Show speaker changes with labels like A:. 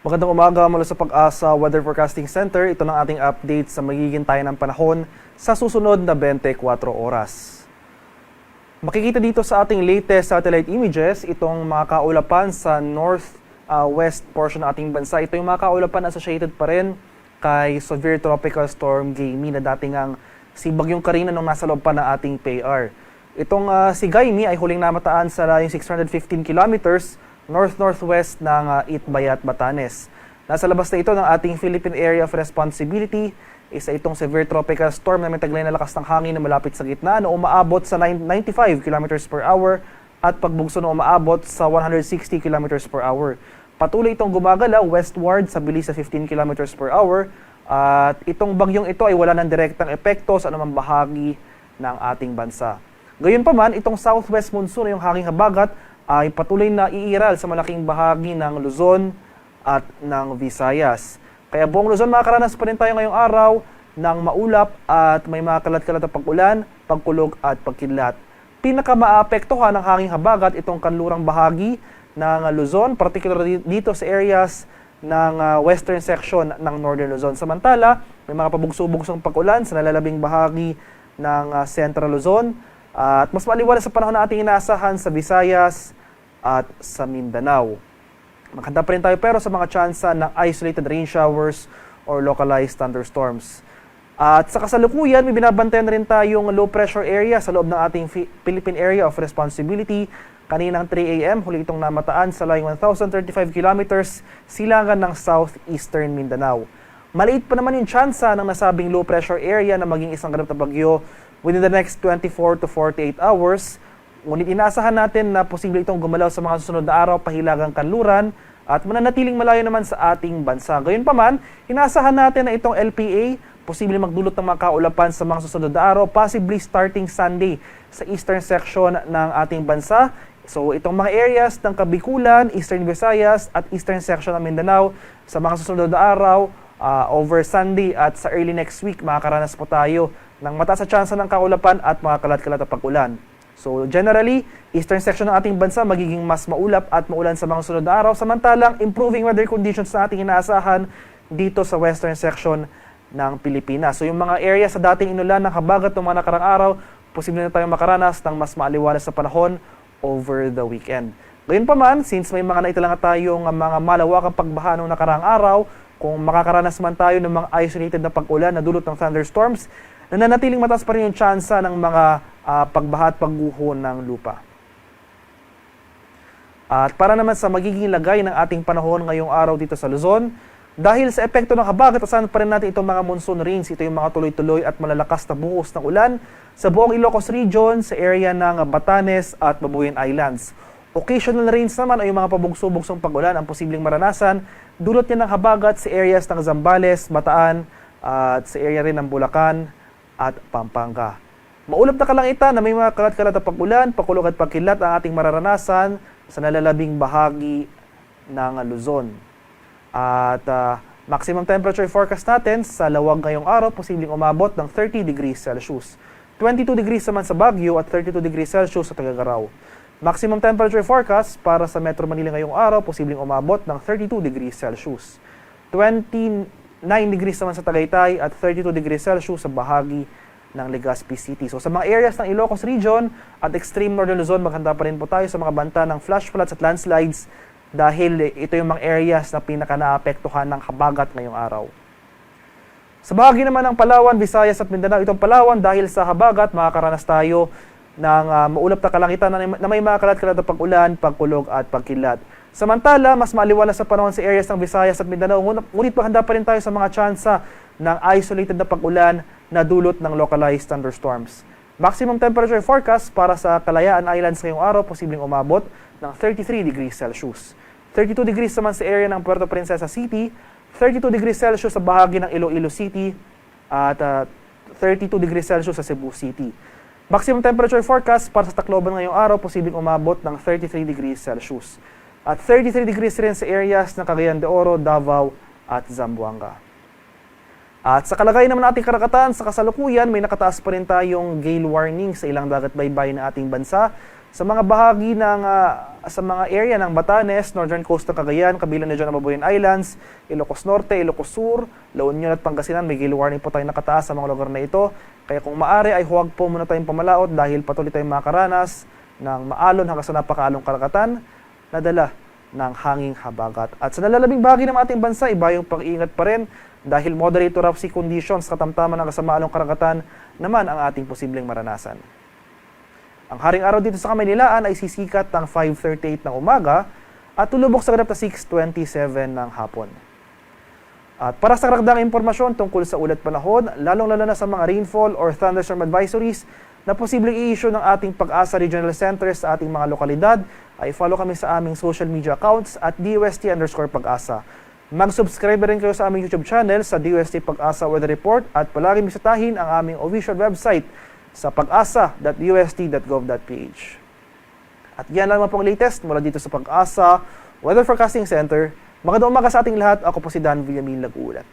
A: Magandang umaga mula sa Pag-asa Weather Forecasting Center. Ito ng ating update sa magiging tayo ng panahon sa susunod na 24 oras. Makikita dito sa ating latest satellite images itong mga kaulapan sa north-west portion ng ating bansa. Ito yung mga kaulapan associated pa rin kay Severe Tropical Storm Gaimi na dating ang si Bagyong Carina nung nasa loob pa ng ating PAR. Itong si Gaimi ay huling namataan sa layong 615 kilometers north-northwest ng Itbayat, Batanes. Nasa labas na ito ng ating Philippine Area of Responsibility. Isa itong severe tropical storm na may taglay na lakas ng hangin na malapit sa gitna na umaabot sa 95 km per hour at pagbugso na umaabot sa 160 km per hour. Patuloy itong gumagalaw westward sa bilis sa 15 km per hour at itong bagyong ito ay wala ng direktang epekto sa anumang bahagi ng ating bansa. Gayunpaman, itong southwest monsoon, yung hanging habagat, ay patuloy na iiral sa malaking bahagi ng Luzon at ng Visayas. Kaya buong Luzon makakaranas pa rin tayo ngayong araw ng maulap at may mga kalat-kalat na pag-ulan, pagkulog at pagkidlat. Pinakamaapektuhan ng hanging habagat itong kanlurang bahagi ng Luzon, particularly dito sa areas ng western section ng Northern Luzon. Samantala, may mga pabugso-bugsong pag-ulan sa nalalabing bahagi ng Central Luzon at mas maliwanag sa panahon na ating inaasahan sa Visayas at sa Mindanao. Makanta pa rin tayo pero sa mga tsansa ng isolated rain showers or localized thunderstorms. At sa kasalukuyan, may binabantayan na rin tayong low pressure area sa loob ng ating Philippine Area of Responsibility. Kaninang 3 a.m., huli itong namataan sa layong 1,035 kilometers silangan ng southeastern Mindanao. Maliit pa naman yung tsansa ng nasabing low pressure area na maging isang ganap na bagyo within the next 24 to 48 hours. Ngunit inaasahan natin na posible itong gumalaw sa mga susunod na araw, pahilagang kanluran at mananatiling malayo naman sa ating bansa. Gayunpaman, inaasahan natin na itong LPA posible magdulot ng mga kaulapan sa mga susunod na araw, possibly starting Sunday sa eastern section ng ating bansa. So itong mga areas ng Kabikulan, Eastern Visayas at eastern section ng Mindanao sa mga susunod na araw, over Sunday at sa early next week, makakaranas po tayo ng mataas na tsansa ng kaulapan at mga kalat-kalat na pag-ulan. So generally, eastern section ng ating bansa magiging mas maulap at maulan sa mga sunod na araw, samantalang improving weather conditions na ating inaasahan dito sa western section ng Pilipinas. So yung mga area sa dating inulan ng habagat ng mga nakarang araw, posible na tayong makaranas ng mas maaliwalas sa panahon over the weekend. Gayunpaman, since may mga naitala nga tayong mga malawakang pagbaha noong nakarang araw, kung makakaranas man tayo ng mga isolated na pag-ulan na dulot ng thunderstorms, nananatiling mataas pa rin yung tsansa ng mga pagbaha at pagguho ng lupa. At para naman sa magiging lagay ng ating panahon ngayong araw dito sa Luzon, dahil sa epekto ng habagat, asahan pa rin natin itong mga monsoon rains. Ito yung mga tuloy-tuloy at malalakas na buhos ng ulan sa buong Ilocos Region, sa area ng Batanes at Babuyan Islands. Occasional rains naman ay yung mga pabugso-bugsong pag-ulan ang posibleng maranasan. Dulot niya ng habagat sa areas ng Zambales, Bataan at sa area rin ng Bulacan at Pampanga. Maulap na kalangitan na may mga kalat-kalat na pag-ulan, pakulog at pagkilat ang ating mararanasan sa nalalabing bahagi ng Luzon. At maximum temperature forecast natin sa Lawag ngayong araw, posibleng umabot ng 30 degrees Celsius. 22 degrees naman sa Baguio at 32 degrees Celsius sa Tuguegarao. Maximum temperature forecast para sa Metro Manila ngayong araw, posibleng umabot ng 32 degrees Celsius. 29 degrees naman sa Tagaytay at 32 degrees Celsius sa bahagi ng Legazpi City. So sa mga areas ng Ilocos Region at extreme northern Luzon, maghanda pa rin po tayo sa mga banta ng flash floods at landslides dahil ito yung mga areas na pinaka-naapektuhan ng habagat ngayong araw. Sa bahagi naman ng Palawan, Visayas at Mindanao, itong Palawan dahil sa habagat, makakaranas tayo ng maulap na kalangitan na may mga kalat-kalat na pag-ulan, pagkulog at pagkilat. Samantala, mas maaliwalas sa panahon sa areas ng Visayas at Mindanao, ngunit maghanda pa rin tayo sa mga tsansa ng isolated na pag-ulan na dulot ng localized thunderstorms. Maximum temperature forecast para sa Kalayaan Islands ngayong araw, posibleng umabot ng 33 degrees Celsius. 32 degrees naman sa area ng Puerto Princesa City, 32 degrees Celsius sa bahagi ng Iloilo City, at 32 degrees Celsius sa Cebu City. Maximum temperature forecast para sa Tacloban ngayong araw, posibleng umabot ng 33 degrees Celsius. At 33 degrees rin sa areas ng Cagayan de Oro, Davao at Zamboanga. At sa kalagayan naman ating karagatan, sa kasalukuyan, may nakataas pa rin tayong gale warning sa ilang dagat baybay na ating bansa. Sa mga bahagi ng sa mga area ng Batanes, Northern Coast ng Cagayan, kabilang na dyan ang Babuyan Islands, Ilocos Norte, Ilocos Sur, La Union at Pangasinan. May gale warning po tayong nakataas sa mga lugar na ito. Kaya kung maaari ay huwag po muna tayong pamalaot dahil patuloy tayong makaranas ng maalon hanggang sa napakaalong karagatan na dala ng hanging habagat. At sa nalalabing bahagi ng ating bansa, iba yung pag-iingat pa rin dahil moderate to rough sea conditions, katamtaman hanggang sa maalong karagatan naman ang ating posibleng maranasan. Ang haring araw dito sa Kamaynilaan ay sisikat ng 5:38 ng umaga at tulubok sa ganap na 6:27 ng hapon. At para sa karagdagang impormasyon tungkol sa ulat panahon, lalong-lalo na sa mga rainfall or thunderstorm advisories na posibleng i-issue ng ating Pag-asa Regional Center sa ating mga lokalidad, ay follow kami sa aming social media accounts at DUST_Pag-asa. Mag-subscribe rin kayo sa aming YouTube channel sa DUST Pag-asa Weather Report at palagi bisitahin ang aming official website sa pag-asa.ust.gov.ph. At yan lang naman pong latest mula dito sa Pag-asa Weather Forecasting Center. Magandang umaga sa ating lahat. Ako po si Dan Villamil nag-uulat.